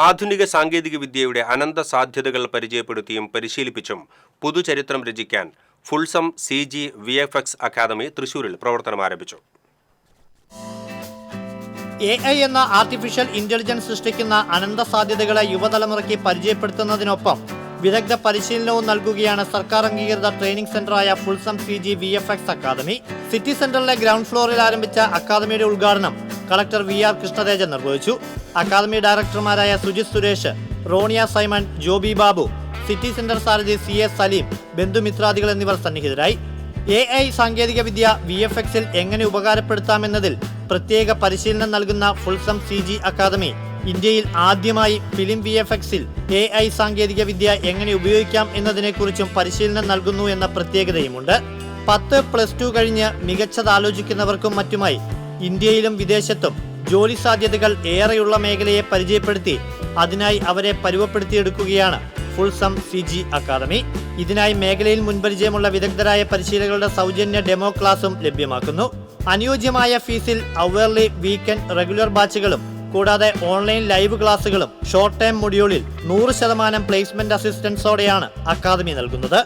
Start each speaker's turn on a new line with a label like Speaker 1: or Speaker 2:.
Speaker 1: ആധുനിക സാങ്കേതിക വിദ്യയുടെ അനന്ത സാധ്യതകൾ പരിചയപ്പെടുത്തിയും പരിശീലിപ്പിച്ചും പുതുചരിത്രം രചിക്കാൻ ഫുൾസം CG VFX അക്കാദമി തൃശൂരിൽ പ്രവർത്തനം ആരംഭിച്ചു.
Speaker 2: AI എന്ന ആർട്ടിഫിഷ്യൽ ഇന്റലിജൻസ് സൃഷ്ടിക്കുന്ന അനന്ത സാധ്യതകളെ യുവതലമുറയ്ക്ക് പരിചയപ്പെടുത്തുന്നതിനൊപ്പം വിദഗ്ധ പരിശീലനവും നൽകുകയാണ് സർക്കാർ അംഗീകൃത ട്രെയിനിംഗ് സെന്ററായ ഫുൾസം CG VFX അക്കാദമി. സിറ്റി സെന്ററിലെ ഗ്രൗണ്ട് ഫ്ലോറിൽ ആരംഭിച്ച അക്കാദമിയുടെ ഉദ്ഘാടനം കളക്ടർ VR കൃഷ്ണതേജൻ നിർവഹിച്ചു. അക്കാദമി ഡയറക്ടർമാരായ Sujith Suresh, Ronia Simon, Joby Babu, city centre സാരഥി CA സലീം, ബന്ധുമിത്രാദികൾ എന്നിവർ സന്നിഹിതരായി. AI സാങ്കേതിക വിദ്യ VFXൽ എങ്ങനെ ഉപകാരപ്പെടുത്താമെന്നതിൽ പ്രത്യേക പരിശീലനം നൽകുന്ന ഫുൾസം CG അക്കാദമി ഇന്ത്യയിൽ ആദ്യമായി ഫിലിം VFXൽ AI സാങ്കേതിക വിദ്യ എങ്ങനെ ഉപയോഗിക്കാം എന്നതിനെക്കുറിച്ചും പരിശീലനം നൽകുന്നു എന്ന പ്രത്യേകതയുമുണ്ട്. 10+2 കഴിഞ്ഞ് മികച്ചതാലോചിക്കുന്നവർക്കും മറ്റുമായി ഇന്ത്യയിലും വിദേശത്തും ജോലി സാധ്യതകൾ ഏറെയുള്ള മേഖലയെ പരിചയപ്പെടുത്തി അതിനായി അവരെ പരുവപ്പെടുത്തിയെടുക്കുകയാണ് ഫുൾസം CG അക്കാദമി. ഇതിനായി മേഖലയിൽ മുൻപരിചയമുള്ള വിദഗ്ധരായ പരിശീലകരുടെ സൗജന്യ ഡെമോ ക്ലാസും ലഭ്യമാക്കുന്നു. അനുയോജ്യമായ ഫീസിൽ അവർലി, വീക്കെൻഡ്, റെഗുലർ ബാച്ചുകളും കൂടാതെ ഓൺലൈൻ ലൈവ് ക്ലാസുകളും ഷോർട്ട് ടൈം മൊഡ്യൂളിൽ 100% പ്ലേസ്മെന്റ് അസിസ്റ്റൻസോടെയാണ് അക്കാദമി നൽകുന്നത്.